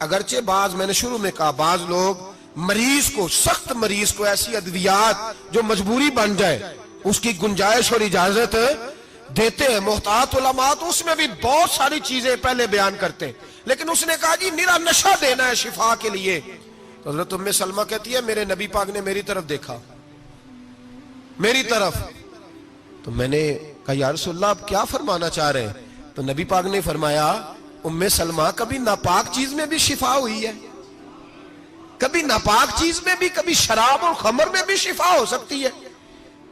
اگرچہ بعض، میں نے شروع میں کہا، بعض لوگ مریض کو، سخت مریض کو ایسی ادویات جو مجبوری بن جائے اس کی گنجائش اور اجازت دیتے ہیں. محتاط علماء تو اس میں بھی بہت ساری چیزیں پہلے بیان کرتے ہیں، لیکن اس نے کہا جی میرا نشہ دینا ہے شفا کے لیے. تو حضرت ام سلمہ کہتی ہے میرے نبی پاک نے میری طرف دیکھا، میری طرف. تو میں نے کہا یا رسول اللہ آپ کیا فرمانا چاہ رہے ہیں؟ تو نبی پاک نے فرمایا ام سلمہ کبھی ناپاک چیز میں بھی شفا ہوئی ہے، کبھی ناپاک چیز میں بھی، کبھی شراب اور خمر میں بھی شفا ہو سکتی ہے.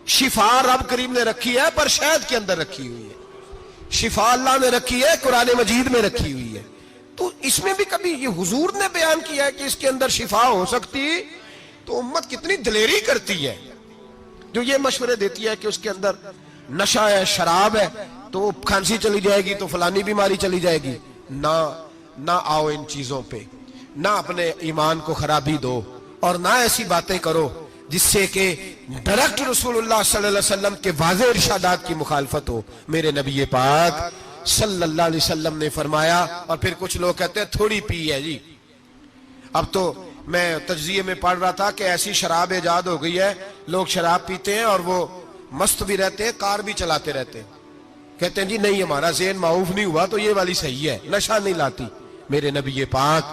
شفا رب کریم نے رکھی ہے پر شہد کے اندر رکھی ہوئی ہے، شفا اللہ نے رکھی ہے قرآن مجید میں رکھی ہوئی ہے. تو اس میں بھی کبھی یہ حضور نے بیان کیا ہے کہ اس کے اندر شفا ہو سکتی، تو امت کتنی دلیری کرتی ہے جو یہ مشورے دیتی ہے کہ اس کے اندر نشہ ہے، شراب ہے، تو کھانسی چلی جائے گی تو فلانی بیماری چلی جائے گی. نہ آؤ ان چیزوں پہ، نہ اپنے ایمان کو خرابی دو، اور نہ ایسی باتیں کرو جس سے کہ ڈائریکٹ رسول اللہ صلی اللہ علیہ وسلم کے واضح ارشادات کی مخالفت ہو. میرے نبی پاک صلی اللہ علیہ وسلم نے فرمایا. اور پھر کچھ لوگ کہتے ہیں تھوڑی پی ہے جی. اب تو میں تجزیے میں پڑھ رہا تھا کہ ایسی شراب ایجاد ہو گئی ہے، لوگ شراب پیتے ہیں اور وہ مست بھی رہتے ہیں، کار بھی چلاتے رہتے ہیں، کہتے ہیں جی نہیں ہمارا ذہن معاف نہیں ہوا تو یہ والی صحیح ہے، نشہ نہیں لاتی. میرے نبی پاک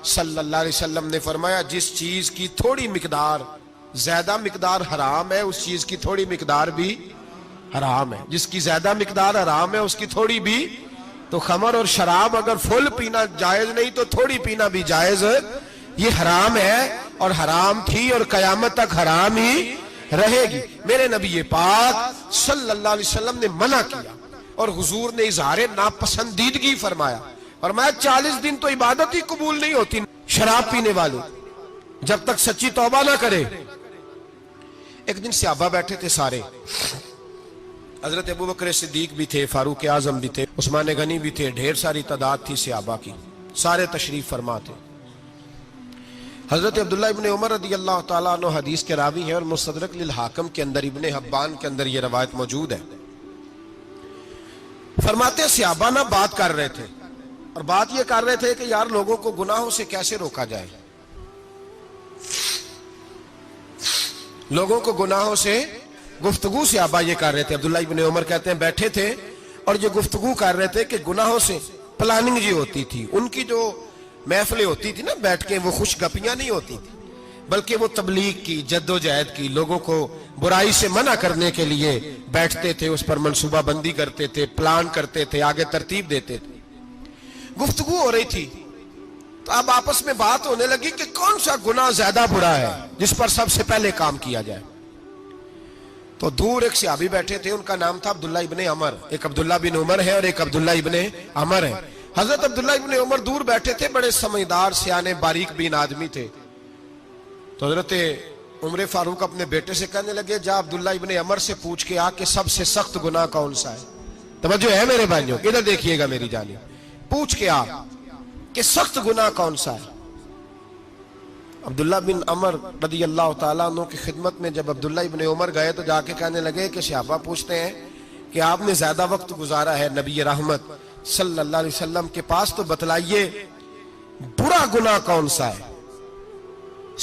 صلی اللہ علیہ وسلم نے فرمایا جس چیز کی تھوڑی مقدار، زیادہ مقدار حرام ہے اس چیز کی تھوڑی مقدار بھی حرام ہے. جس کی زیادہ مقدار حرام ہے اس کی تھوڑی بھی. تو خمر اور شراب اگر فل پینا جائز نہیں تو تھوڑی پینا بھی جائز، یہ حرام ہے اور حرام تھی اور قیامت تک حرام ہی رہے گی. میرے نبی پاک صلی اللہ علیہ وسلم نے منع کیا اور حضور نے اظہار ناپسندیدگی فرمایا. فرمایا 40 دن تو عبادت ہی قبول نہیں ہوتی شراب پینے والے جب تک سچی توبہ نہ کرے. ایک دن صحابہ بیٹھے تھے سارے، حضرت ابو بکر صدیق بھی تھے، فاروق اعظم بھی تھے، عثمان غنی بھی تھے، ڈھیر ساری تعداد تھی صحابہ کی، سارے تشریف فرما تھے. حضرت عبداللہ ابن عمر رضی اللہ تعالیٰ عنہ حدیث کے راوی ہیں اور مستدرک للحاکم کے اندر، ابن حبان کے اندر یہ روایت موجود ہے. فرماتے ہیں صحابہ نہ بات کر رہے تھے اور بات یہ کر رہے تھے کہ یار لوگوں کو گناہوں سے کیسے روکا جائے، لوگوں کو گناہوں سے گفتگو. صحابہ یہ کر رہے تھے. عبداللہ ابن عمر کہتے ہیں بیٹھے تھے اور جو گفتگو کر رہے تھے کہ گناہوں سے پلاننگ جی ہوتی تھی. ان کی جو محفلیں ہوتی تھی نا بیٹھ کے، وہ خوش گپیاں نہیں ہوتی تھی بلکہ وہ تبلیغ کی، جد و جہد کی، لوگوں کو برائی سے منع کرنے کے لیے بیٹھتے تھے، اس پر منصوبہ بندی کرتے تھے، پلان کرتے تھے، آگے ترتیب دیتے تھے. گفتگو ہو رہی تھی تو اب آپس میں بات ہونے لگی کہ کون سا گناہ زیادہ برا ہے جس پر سب سے پہلے کام کیا جائے. تو دور ایک صحابی بیٹھے تھے، ان کا نام تھا عبداللہ ابن عمر. ایک عبداللہ بن عمر ہے اور ایک عبداللہ ابن عمر ہے. حضرت عبداللہ ابن عمر دور بیٹھے تھے، بڑے سمجھدار سیانے باریک بین آدمی تھے. تو حضرت عمر فاروق اپنے بیٹے سے کہنے لگے جا عبداللہ ابن عمر سے پوچھ کے آ کہ سب سے سخت گناہ کون سا ہے. توجہ ہے میرے بھائیوں، ادھر دیکھیے گا میری جانب، پوچھ کے آ کہ سخت گناہ کون سا ہے. عبداللہ بن عمر رضی اللہ تعالیٰ عنہ کی خدمت میں جب عبداللہ ابن عمر گئے تو جا کے کہنے لگے کہ صحابہ پوچھتے ہیں کہ آپ نے زیادہ وقت گزارا ہے نبی رحمت صلی اللہ علیہ وسلم کے پاس، تو بتلائیے برا گناہ کون سا ہے،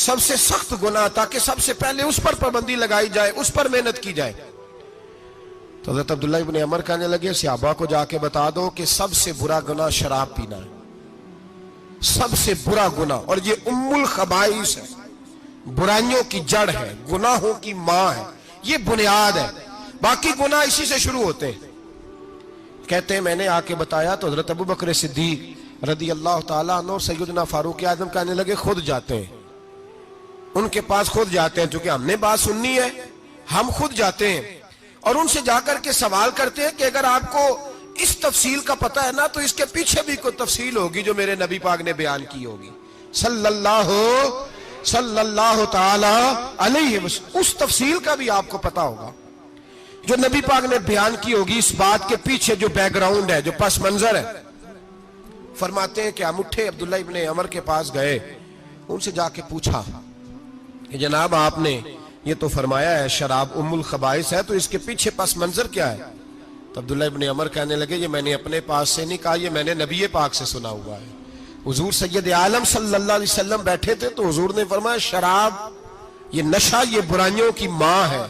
سب سے سخت گناہ، تاکہ سب سے پہلے اس پر پابندی لگائی جائے، اس پر محنت کی جائے. تو حضرت عبداللہ ابن عمر کہنے لگے صحابہ کو جا کے بتا دو کہ سب سے برا گناہ شراب پینا ہے، سب سے برا گناہ، اور یہ ام الخبائث ہے، برائیوں کی جڑ ہے، گناہوں کی ماں ہے، یہ بنیاد ہے، باقی گناہ اسی سے شروع ہوتے ہیں. کہتے ہیں میں نے آ کے بتایا تو حضرت ابو بکر صدیق رضی اللہ تعالیٰ عنہ سیدنا فاروق اعظم کہنے لگے خود جاتے ہیں، ان کے پاس خود جاتے ہیں، چونکہ ہم نے بات سننی ہے ہم خود جاتے ہیں اور ان سے جا کر کے سوال کرتے ہیں کہ اگر آپ کو اس تفصیل کا پتہ ہے نا تو اس کے پیچھے بھی کوئی تفصیل ہوگی جو میرے نبی پاک نے بیان کی ہوگی صلی اللہ تعالی علیہ وسلم. اس تفصیل کا بھی آپ کو پتہ ہوگا جو نبی پاک نے بیان کی ہوگی، اس بات کے پیچھے جو بیک گراؤنڈ ہے، جو پس منظر ہے. فرماتے ہیں کہ ہم اٹھے، عبداللہ ابن عمر کے پاس گئے، ان سے جا کے پوچھا کہ جناب آپ نے یہ تو فرمایا ہے شراب ام الخبائث ہے، تو اس کے پیچھے پس منظر کیا ہے؟ تو عبداللہ ابن عمر کہنے لگے یہ میں نے اپنے پاس سے نہیں کہا، یہ میں نے نبی پاک سے سنا ہوا ہے حضور سید عالم صلی اللہ علیہ وسلم بیٹھے تھے تو حضور نے فرمایا شراب یہ نشہ یہ برائیوں کی ماں ہے.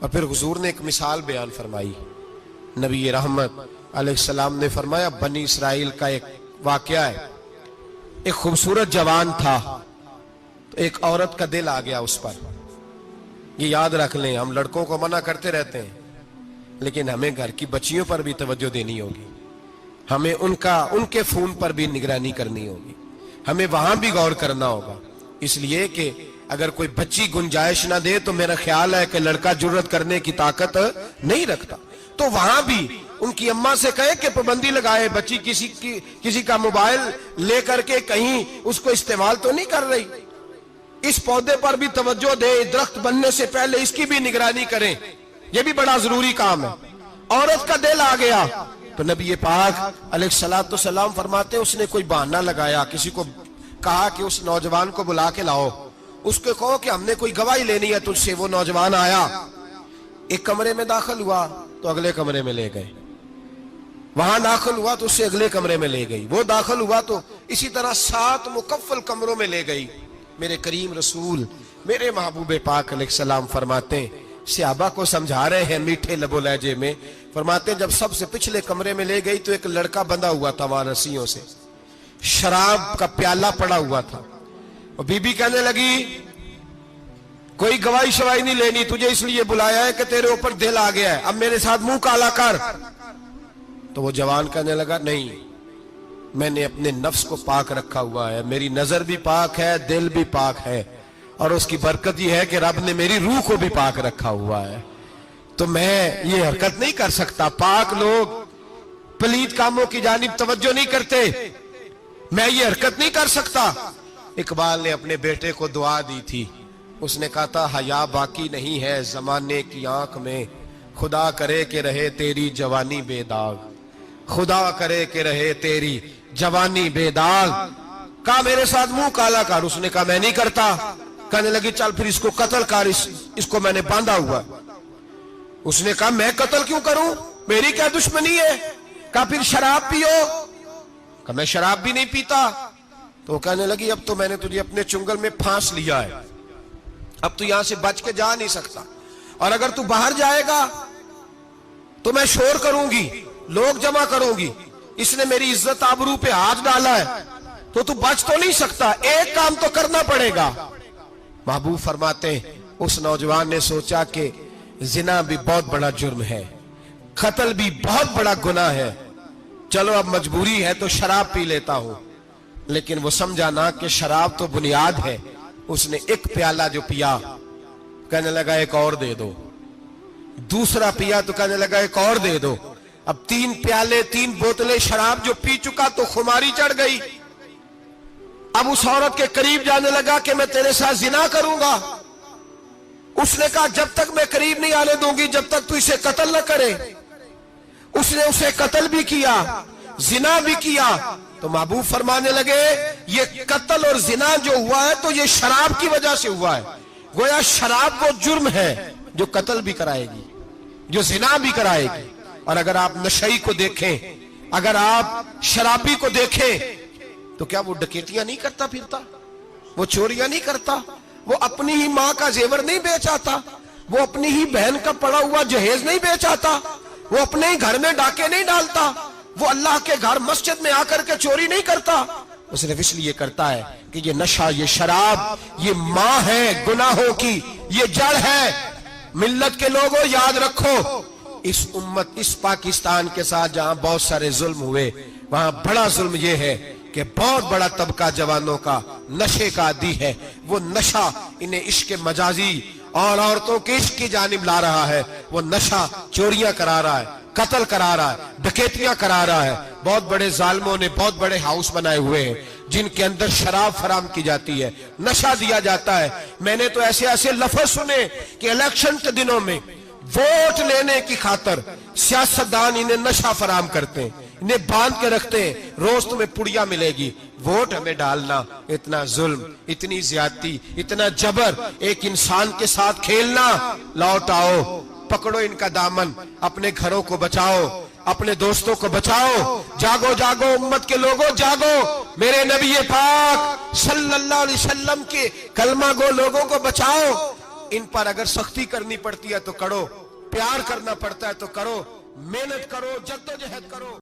اور پھر حضور نے ایک مثال بیان فرمائی. نبی رحمت علیہ السلام نے فرمایا بنی اسرائیل کا ایک واقعہ ہے. ایک خوبصورت جوان تھا تو ایک عورت کا دل آ گیا اس پر. یہ یاد رکھ لیں, ہم لڑکوں کو منع کرتے رہتے ہیں لیکن ہمیں گھر کی بچیوں پر بھی توجہ دینی ہوگی, ہمیں ان کے فون پر بھی نگرانی کرنی ہوگی, ہمیں وہاں بھی غور کرنا ہوگا. اس لیے کہ اگر کوئی بچی گنجائش نہ دے تو میرا خیال ہے کہ لڑکا جرت کرنے کی طاقت نہیں رکھتا. تو وہاں بھی ان کی اماں سے کہے کہ پابندی لگائے, بچی کسی کا موبائل لے کر کے کہیں اس کو استعمال تو نہیں کر رہی, اس پودے پر بھی توجہ دے, درخت بننے سے پہلے اس کی بھی نگرانی کریں, یہ بھی بڑا ضروری کام ہے. عورت کا دل آ گیا تو نبی پاک علیہ الصلوۃ والسلام فرماتے اس نے کوئی بہانہ لگایا, کسی کو کہا کہ اس نوجوان کو بلا کے لاؤ, اس کو کہو کہ ہم نے کوئی گواہی لینی ہے تجھ سے. وہ نوجوان آیا, ایک کمرے میں داخل ہوا تو اگلے کمرے میں لے گئے, وہاں داخل ہوا تو اس سے اگلے کمرے میں لے گئی, وہ داخل ہوا تو اسی طرح 7 مکفل کمروں میں لے گئی. میرے کریم رسول میرے محبوب پاک علیہ السلام فرماتے ہیں, صحابہ کو سمجھا رہے ہیں میٹھے لب و لہجے میں, فرماتے ہیں جب سب سے پچھلے کمرے میں لے گئی تو ایک لڑکا بندھا ہوا تھا وہاں رسیوں سے, شراب کا پیالہ پڑا ہوا تھا. اور بی بی کہنے لگی کوئی گواہی شواہی نہیں لینی, تجھے اس لیے بلایا ہے کہ تیرے اوپر دل آ گیا ہے, اب میرے ساتھ منہ کالا کر. تو وہ جوان کہنے لگا نہیں, میں نے اپنے نفس کو پاک رکھا ہوا ہے, میری نظر بھی پاک ہے, دل بھی پاک ہے, اور اس کی برکت یہ ہے کہ رب نے میری روح کو بھی پاک رکھا ہوا ہے, تو میں یہ حرکت نہیں کر سکتا. پاک لوگ پلید کاموں کی جانب توجہ نہیں کرتے, میں یہ حرکت نہیں کر سکتا. اقبال نے اپنے بیٹے کو دعا دی تھی, اس نے کہا تھا حیا باقی نہیں ہے زمانے کی آنکھ میں, خدا کرے کہ رہے تیری جوانی بے داغ, خدا کرے کہ رہے تیری جوانی بے داغ. کہا میرے ساتھ منہ کالا کر, اس نے کہا میں نہیں کرتا. کہنے لگی چل پھر اس کو قتل کر, اس کو میں نے باندھا ہوا. اس نے کہا میں قتل کیوں کروں, میری کیا دشمنی ہے. کہا پھر شراب پیو, کہا میں شراب بھی نہیں پیتا. تو کہنے لگی اب تو میں نے تجھے اپنے چنگل میں پھانس لیا ہے, اب تو یہاں سے بچ کے جا نہیں سکتا, اور اگر تو باہر جائے گا تو میں شور کروں گی, لوگ جمع کروں گی, اس نے میری عزت آبرو پہ ہاتھ ڈالا ہے, تو بچ تو نہیں سکتا, ایک کام تو کرنا پڑے گا. محبوب فرماتے ہیں اس نوجوان نے سوچا کہ زنا بھی بہت بڑا جرم ہے, قتل بھی بہت بڑا گناہ ہے, چلو اب مجبوری ہے تو شراب پی لیتا ہوں. لیکن وہ سمجھا نہ کہ شراب تو بنیاد ہے. اس نے ایک پیالہ جو پیا, کہنے لگا ایک اور دے دو, دوسرا پیا تو کہنے لگا ایک اور دے دو. اب 3 پیالے 3 بوتلیں شراب جو پی چکا تو خماری چڑھ گئی. اب اس عورت کے قریب جانے لگا کہ میں تیرے ساتھ زنا کروں گا. اس نے کہا جب تک میں قریب نہیں آنے دوں گی جب تک تو اسے قتل نہ کرے. اس نے اسے قتل بھی کیا, زنا بھی کیا. تو محبوب فرمانے لگے یہ قتل اور زنا جو ہوا ہے تو یہ شراب کی وجہ سے ہوا ہے. گویا شراب وہ جرم ہے جو قتل بھی کرائے گی, جو زنا بھی کرائے گی. اور اگر آپ نشئی کو دیکھیں, اگر آپ شرابی کو دیکھیں تو کیا وہ ڈکیتیاں نہیں کرتا پھرتا, وہ چوریاں نہیں کرتا, وہ اپنی ہی ماں کا زیور نہیں بیچ آتا, وہ اپنی ہی بہن کا پڑا ہوا جہیز نہیں بیچ آتا, وہ اپنے ہی گھر میں ڈاکے نہیں ڈالتا, وہ اللہ کے گھر مسجد میں آ کر کے چوری نہیں کرتا. وہ صرف اس لیے کرتا ہے کہ یہ نشہ, یہ شراب, یہ ماں ہے گناہوں کی, یہ جڑ ہے. ملت کے لوگوں یاد رکھو, اس امت, اس پاکستان کے ساتھ جہاں بہت سارے ظلم ہوئے, وہاں بڑا ظلم یہ ہے کہ بہت بڑا طبقہ جوانوں کا نشے کا عادی ہے. وہ نشہ انہیں عشق مجازی اور عورتوں کے عشق کی جانب لا رہا ہے. وہ نشہ چوریاں کرا رہا ہے, قتل کرا رہا ہے, ڈکیتیاں کرا رہا ہے. بہت بڑے ظالموں نے بہت بڑے ہاؤس بنائے ہوئے ہیں جن کے اندر شراب فراہم کی جاتی ہے, نشہ دیا جاتا ہے. میں نے تو ایسے ایسے لفظ سنے کہ الیکشن کے دنوں میں ووٹ لینے کی خاطر سیاستدان انہیں نشہ فراہم کرتے ہیں, انہیں باندھ کے رکھتے ہیں, روز تمہیں پڑیا ملے گی, ووٹ ہمیں ڈالنا. اتنا ظلم, اتنی زیادتی, اتنا جبر, ایک انسان کے ساتھ کھیلنا. لوٹ آؤ, پکڑو ان کا دامن, اپنے گھروں کو بچاؤ. اپنے دوستوں کو بچاؤ. جاگو جاگو امت کے لوگوں جاگو. میرے نبی پاک صلی اللہ علیہ وسلم کے کلمہ گو لوگوں کو بچاؤ. ان پر اگر سختی کرنی پڑتی ہے تو کرو, پیار کرنا پڑتا ہے تو کرو, محنت کرو, جدوجہد کرو.